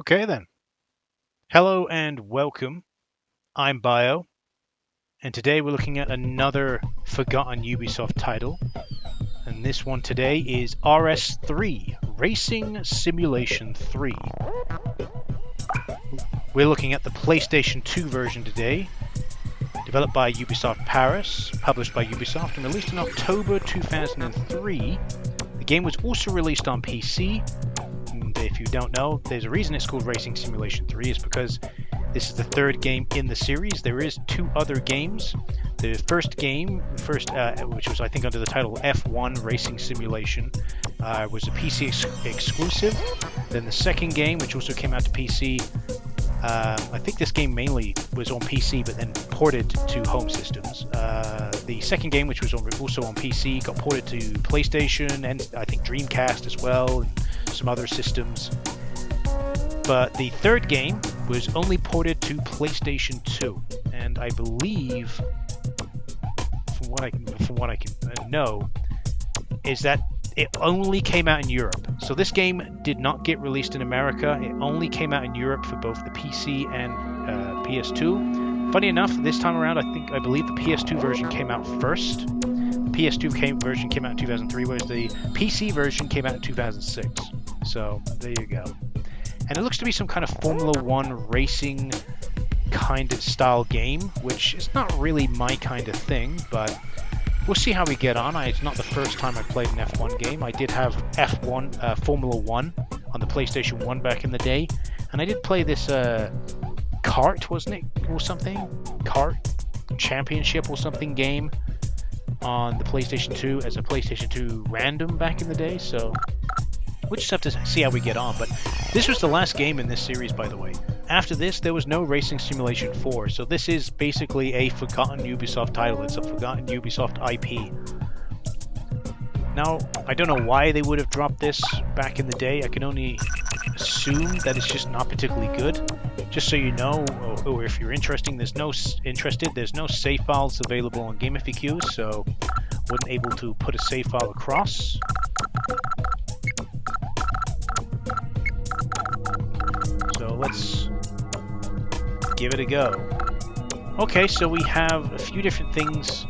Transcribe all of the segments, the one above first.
Okay then. Hello and welcome. I'm Bio, and today we're looking at another forgotten Ubisoft title. And this one today is RS3, Racing Simulation 3. We're looking at the PlayStation 2 version today, developed by Ubisoft Paris, published by Ubisoft, and released in October 2003. The game was also released on PC. If you don't know, there's a reason it's called Racing Simulation 3, is because this is the third game in the series. There is two other games. The first game, which was I think under the title F1 Racing Simulation, was a PC exclusive. Then the second game, which also came out to PC, I think this game mainly was on PC but then ported to home systems. The second game, which was also on PC, got ported to PlayStation and I think Dreamcast as well, and some other systems. But the third game was only ported to PlayStation 2, and I believe, from what I can know, is that it only came out in Europe. So this game did not get released in America. It only came out in Europe for both the PC and PS2. Funny enough, this time around, I believe the PS2 version came out first. The PS2 version came out in 2003, whereas the PC version came out in 2006. So there you go. And it looks to be some kind of Formula 1 racing kind of style game, which is not really my kind of thing, but we'll see how we get on. It's not the first time I played an F1 game. I did have F1 Formula 1 on the PlayStation 1 back in the day, and I did play this kart, wasn't it, or something? Kart Championship or something game on the PlayStation 2 as a PlayStation 2 random back in the day, so we'll just have to see how we get on. But this was the last game in this series, by the way. After this, there was no Racing Simulation 4, so this is basically a forgotten Ubisoft title. It's a forgotten Ubisoft IP. Now, I don't know why they would have dropped this back in the day. I can only assume that it's just not particularly good. Just so you know, or if you're interested, there's no save files available on GameFAQs, so wasn't able to put a save file across. So let's give it a go. Okay, so we have a few different things.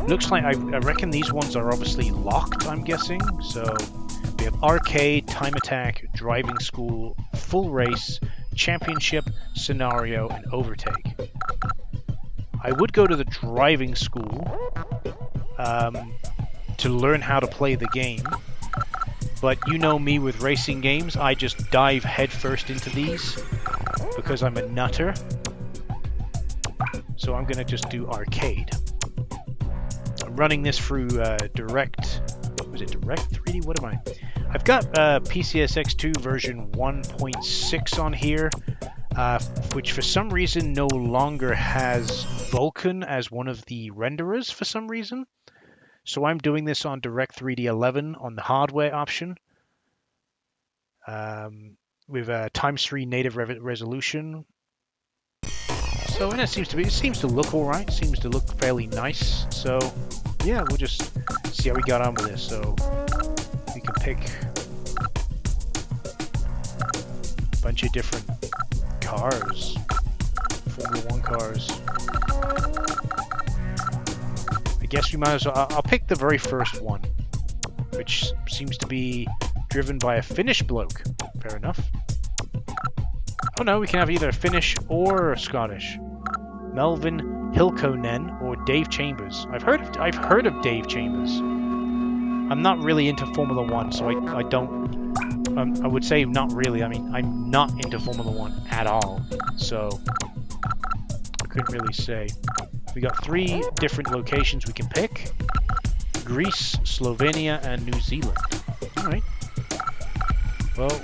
Looks like I reckon these ones are obviously locked, I'm guessing. So we have arcade, time attack, driving school, full race, championship, scenario, and overtake. I would go to the driving school to learn how to play the game. But you know me with racing games, I just dive headfirst into these because I'm a nutter. So I'm going to just do arcade. I'm running this through Direct 3D? What am I? I've got PCSX2 version 1.6 on here, which for some reason no longer has Vulkan as one of the renderers for some reason. So I'm doing this on Direct 3D 11 on the hardware option with ×3 native resolution. So and it seems to look all right. Seems to look fairly nice. So yeah, we'll just see how we got on with this. So we can pick a bunch of different cars, Formula 1 cars. I guess we might as well. I'll pick the very first one, which seems to be driven by a Finnish bloke. Fair enough. Oh no, we can have either a Finnish or a Scottish. Melvin Hilkonen or Dave Chambers. I've heard of Dave Chambers. I'm not really into Formula 1, so I don't. I would say not really. I mean, I'm not into Formula 1 at all, so I couldn't really say. We got 3 different locations we can pick: Greece, Slovenia, and New Zealand. Alright. Well,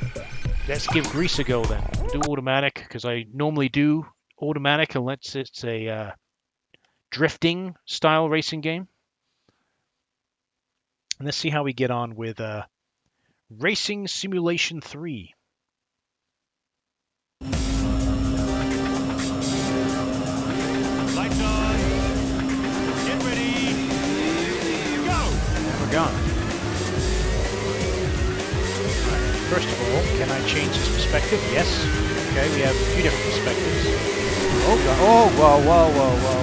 let's give Greece a go then. We'll do automatic, because I normally do automatic unless it's a drifting style racing game. And let's see how we get on with Racing Simulation 3. Lights on. Get ready. Go. And we're gone. First of all, can I change this perspective? Yes. Okay, we have a few different perspectives. Oh god! Oh, whoa, whoa, whoa, whoa!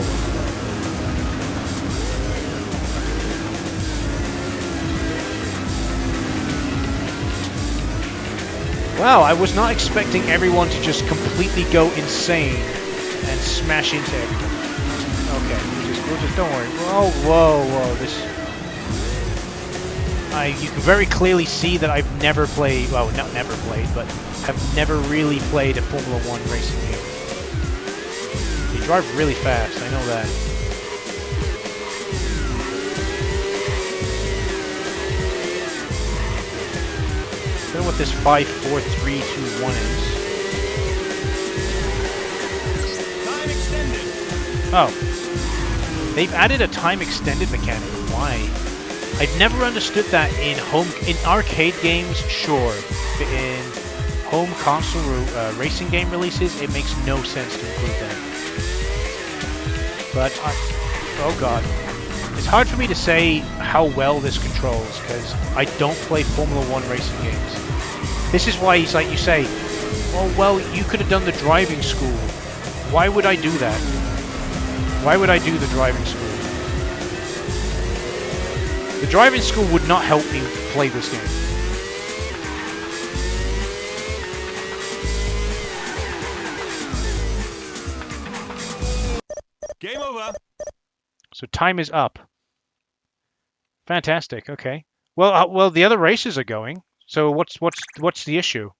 Wow, I was not expecting everyone to just completely go insane and smash into everything. Okay, we'll just don't worry. Oh, whoa, whoa, this. You can very clearly see that I've never played. Well, not never played, but have never really played a Formula One racing game. They drive really fast. I know that. I don't know what this 5, 4, 3, 2, 1 is. Time extended. Oh. They've added a time extended mechanic. Why? I've never understood that in arcade games, sure. But in home console racing game releases, it makes no sense to include that. But, oh god. It's hard for me to say how well this controls, because I don't play Formula 1 racing games. This is why he's like, you say, oh, well, you could have done the driving school. Why would I do that? Why would I do the driving school? The driving school would not help me play this game. Game over. So time is up. Fantastic. Okay. Well, the other races are going. So what's the issue?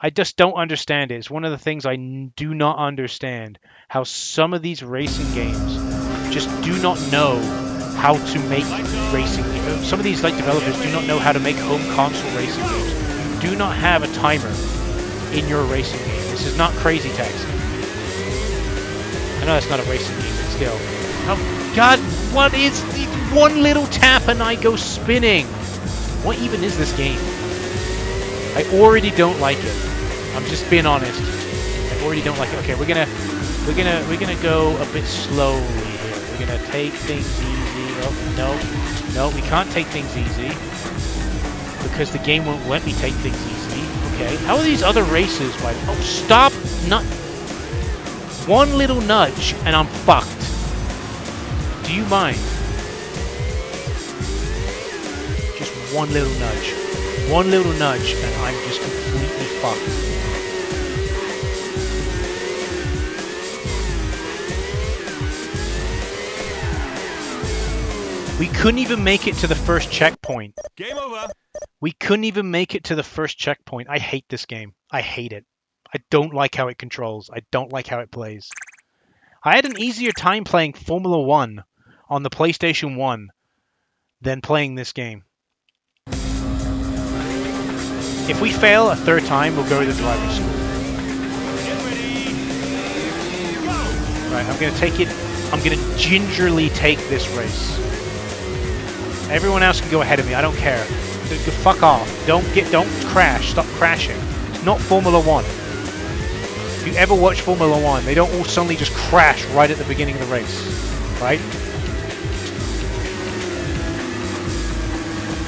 I just don't understand it. It's one of the things I do not understand. How some of these racing games just do not know how to make racing. Some of these developers do not know how to make home console racing games. You do not have a timer in your racing game. This is not Crazy Taxi. I know that's not a racing game, but still. Oh God! What is one little tap and I go spinning? What even is this game? I already don't like it. I'm just being honest. I already don't like it. Okay, we're gonna go a bit slowly here. We're gonna take things easy. Oh no, we can't take things easy because the game won't let me take things easy. Okay, how are these other races? Like, oh, stop! Not one little nudge and I'm fucked. Do you mind? Just one little nudge. One little nudge and I'm just completely fucked. We couldn't even make it to the first checkpoint. Game over. We couldn't even make it to the first checkpoint. I hate this game. I hate it. I don't like how it controls. I don't like how it plays. I had an easier time playing Formula 1 on the PlayStation 1 than playing this game. If we fail a third time, we'll go to the driving school. Get ready. Go. Right, I'm going to take it. I'm going to gingerly take this race. Everyone else can go ahead of me. I don't care. Fuck off. Don't crash. Stop crashing. It's not Formula 1. If you ever watch Formula 1, they don't all suddenly just crash right at the beginning of the race. Right?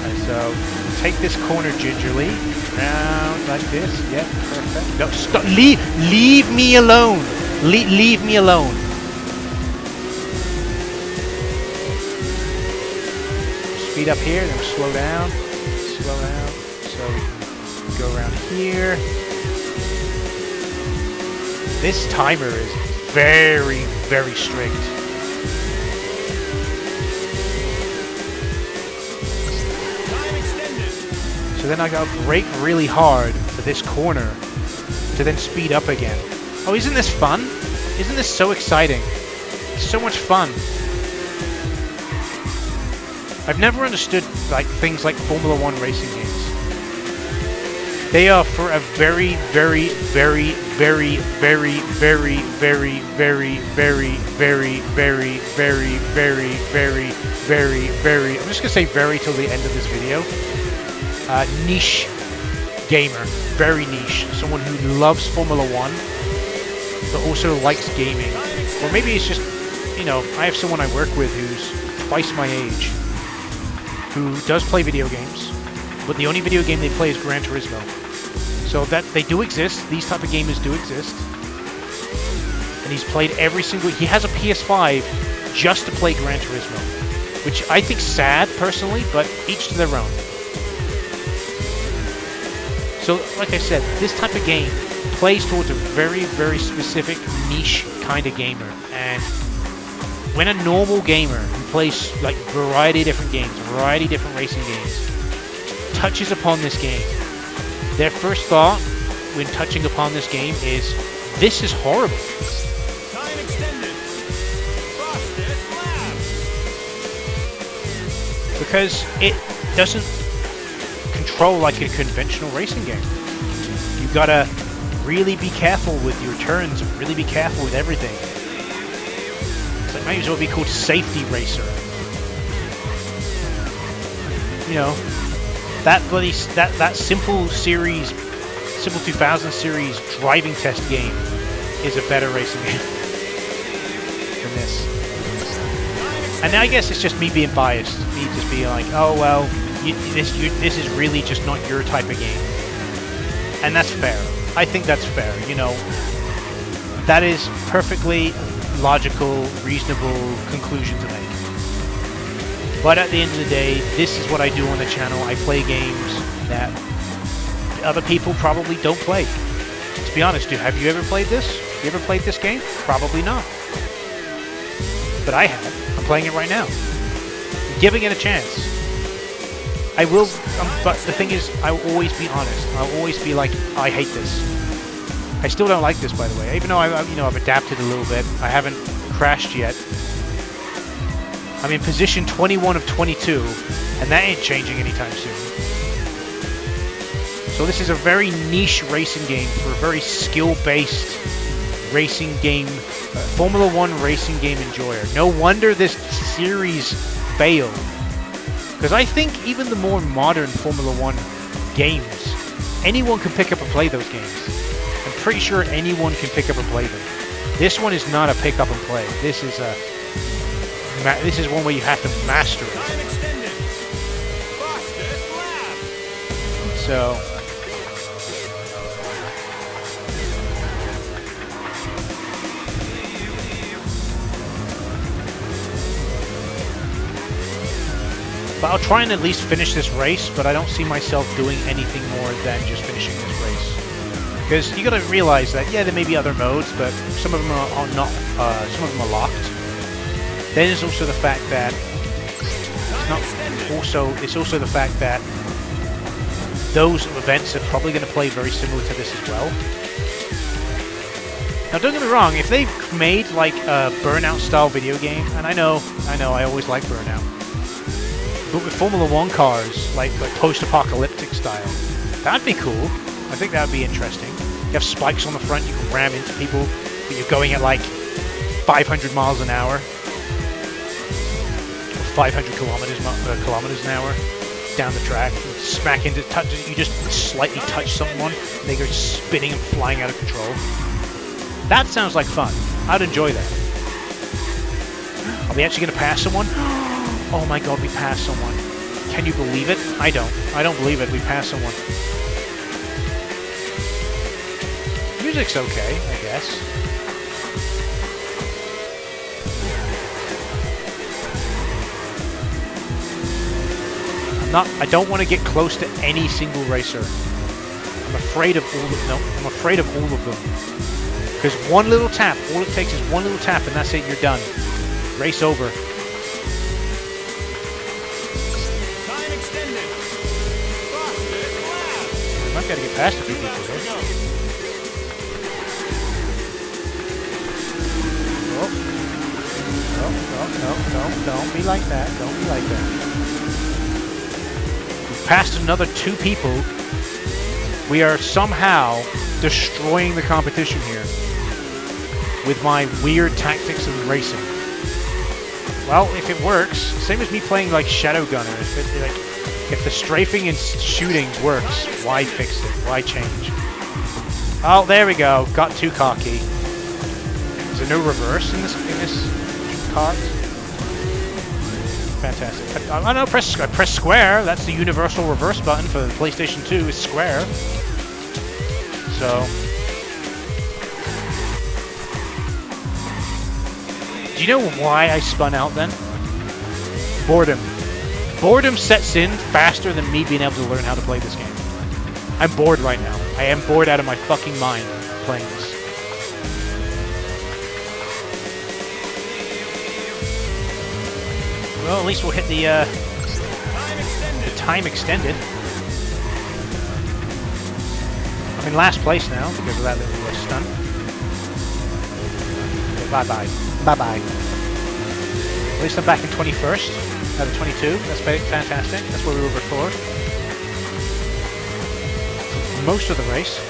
And so, take this corner gingerly. Round like this. Yeah, perfect. No, stop. Leave me alone. Leave me alone. Speed up here, then we'll slow down. Slow down. So we can go around here. This timer is very, very strict. Time extended. So then I gotta brake really hard for this corner to then speed up again. Oh, isn't this fun? Isn't this so exciting? It's so much fun. I've never understood things like Formula 1 racing games. They are for a very, very, very, very, very, very, very, very, very, very, very, very, very, very, very, very, I'm just gonna say very till the end of this video. Niche gamer, very niche. Someone who loves Formula 1, but also likes gaming. Or maybe it's just, I have someone I work with who's twice my age, who does play video games, but the only video game they play is Gran Turismo. So that they do exist. These type of gamers do exist. And he's played every single... He has a PS5 just to play Gran Turismo, which I think sad, personally, but each to their own. So, like I said, this type of game plays towards a very, very specific niche kind of gamer. And when a normal gamer who plays like variety of different games, variety of different racing games, touches upon this game, their first thought when touching upon this game is, this is horrible. Time extended. Fastest lap. Because it doesn't control like a conventional racing game. You gotta really be careful with your turns and really be careful with everything. So it might as well be called Safety Racer. You know, that simple 2000 series driving test game is a better racing game than this. And I guess it's just me being biased, me just being like, oh well, this is really just not your type of game, and that's fair. I think that's fair. You know, that is perfectly logical, reasonable conclusion to make. But at the end of the day, this is what I do on the channel. I play games that other people probably don't play. To be honest, dude, have you ever played this? You ever played this game? Probably not. But I have. I'm playing it right now. I'm giving it a chance. I will, but the thing is, I will always be honest. I'll always be like, I hate this. I still don't like this, by the way. Even though I've adapted a little bit. I haven't crashed yet. I'm in position 21 of 22, and that ain't changing anytime soon. So this is a very niche racing game for a very skill-based racing game, Formula 1 racing game enjoyer. No wonder this series failed. Because I think even the more modern Formula 1 games, anyone can pick up and play those games. I'm pretty sure anyone can pick up and play them. This one is not a pick up and play. This is one where you have to master it. Time extended. Fastest lap. So but I'll try and at least finish this race, but I don't see myself doing anything more than just finishing this race. Because you gotta realize that, yeah, there may be other modes, but some of them are not, some of them are locked. Then there's also the fact that it's also the fact that those events are probably going to play very similar to this as well. Now, don't get me wrong, if they've made like a Burnout style video game, and I know, I always like Burnout, but with Formula 1 cars, like post-apocalyptic style, that'd be cool. I think that'd be interesting. You have spikes on the front, you can ram into people, but you're going at like 500 miles an hour. 500 kilometers an hour down the track, smack into you just slightly touch someone and they go spinning and flying out of control. That sounds like fun. I'd enjoy that. Are we actually going to pass someone? Oh my god, we passed someone. Can you believe it? I don't believe it. We passed someone. Music's okay, I guess. I don't want to get close to any single racer. I'm afraid of all of them. I'm afraid of all of them. Because one little tap, all it takes is one little tap and that's it, you're done. Race over. Time extended. Fastest lap. We might gotta get past a few people here. Oh, don't be like that. Don't be like that. Past another 2 people, we are somehow destroying the competition here with my weird tactics of racing. Well, if it works, same as me playing like Shadow Gunner, if the strafing and shooting works, why fix it? Why change? Oh, there we go. Got too cocky. Is there no reverse in this cart? Fantastic. I don't know, press square. That's the universal reverse button for the PlayStation 2 is square. So... Do you know why I spun out then? Boredom. Boredom sets in faster than me being able to learn how to play this game. I'm bored right now. I am bored out of my fucking mind playing this. Well, at least we'll hit the time extended. I'm in last place now because of that little stunt. Okay, bye-bye. Bye-bye. At least I'm back in 21st out of 22. That's fantastic. That's where we were before. Most of the race.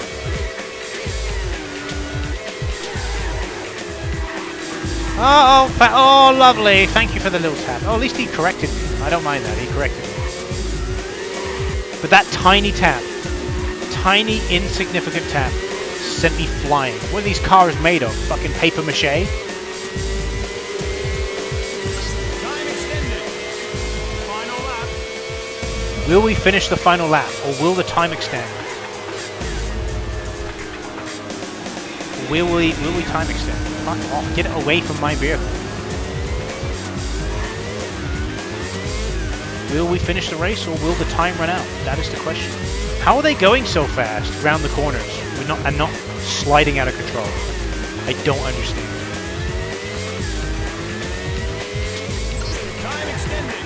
Oh, lovely. Thank you for the little tap. Oh, at least he corrected me. I don't mind that. He corrected me. But that tiny tap, tiny insignificant tap, sent me flying. What are these cars made of? Fucking paper mache? Will we finish the final lap, or will the time extend? Will we time extend? Fuck off, get away from my vehicle. Will we finish the race, or will the time run out? That is the question. How are they going so fast around the corners and not sliding out of control? I don't understand. Time extended.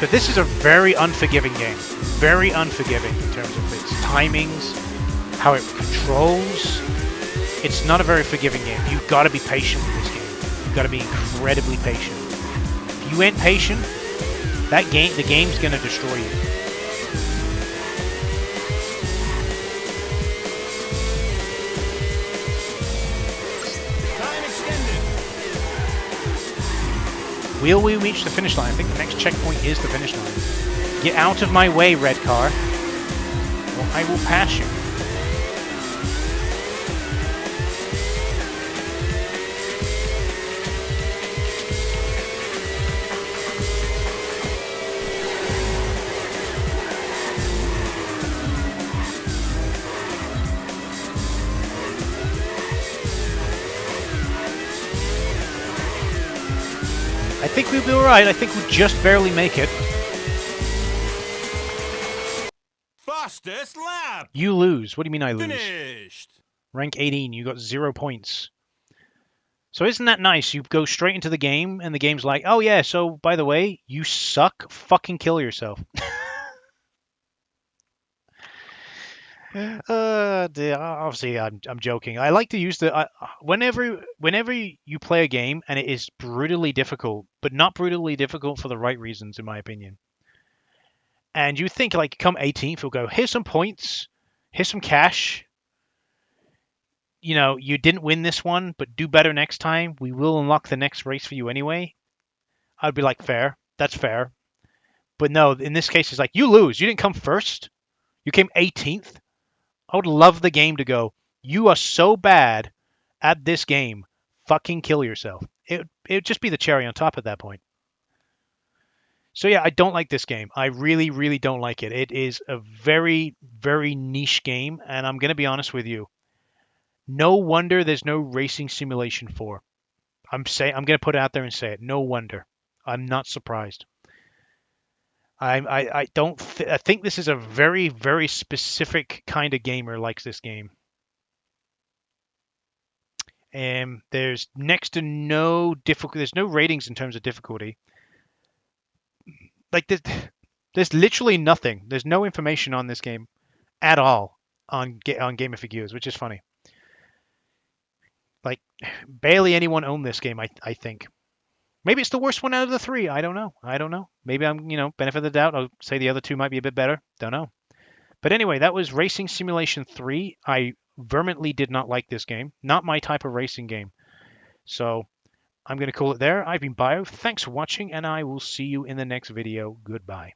But this is a very unforgiving game. Very unforgiving in terms of its timings, how it controls. It's not a very forgiving game. You've got to be patient with this game. You've got to be incredibly patient. If you ain't patient, the game's going to destroy you. Will we reach the finish line? I think the next checkpoint is the finish line. Get out of my way, red car, or I will pass you. I think we'll be alright. I think we'll just barely make it. Fastest lap. You lose. What do you mean I lose? Finished. Rank 18. You got 0 points. So isn't that nice? You go straight into the game, and the game's like, oh yeah, so by the way, you suck. Fucking kill yourself. Obviously, I'm joking. I like to use the whenever you play a game and it is brutally difficult, but not brutally difficult for the right reasons, in my opinion. And you think like, come 18th, we'll go, here's some points, here's some cash. You know, you didn't win this one, but do better next time. We will unlock the next race for you anyway. I'd be like, fair. That's fair. But no, in this case, it's like, you lose. You didn't come first. You came 18th. I would love the game to go, you are so bad at this game, fucking kill yourself. It would just be the cherry on top at that point. So yeah, I don't like this game. I really, really don't like it. It is a very, very niche game, and I'm going to be honest with you. No wonder there's no Racing Simulation 4. I'm going to put it out there and say it. No wonder. I'm not surprised. I think this is a very, very specific kind of gamer likes this game. And there's next to no difficulty. There's no ratings in terms of difficulty. Like there's literally nothing. There's no information on this game at all on Game of Figures, which is funny. Like barely anyone owned this game. I think. Maybe it's the worst one out of the 3. I don't know. Maybe I'm, benefit of the doubt. I'll say the other 2 might be a bit better. Don't know. But anyway, that was Racing Simulation 3. I vehemently did not like this game. Not my type of racing game. So I'm going to call it there. I've been Bio. Thanks for watching, and I will see you in the next video. Goodbye.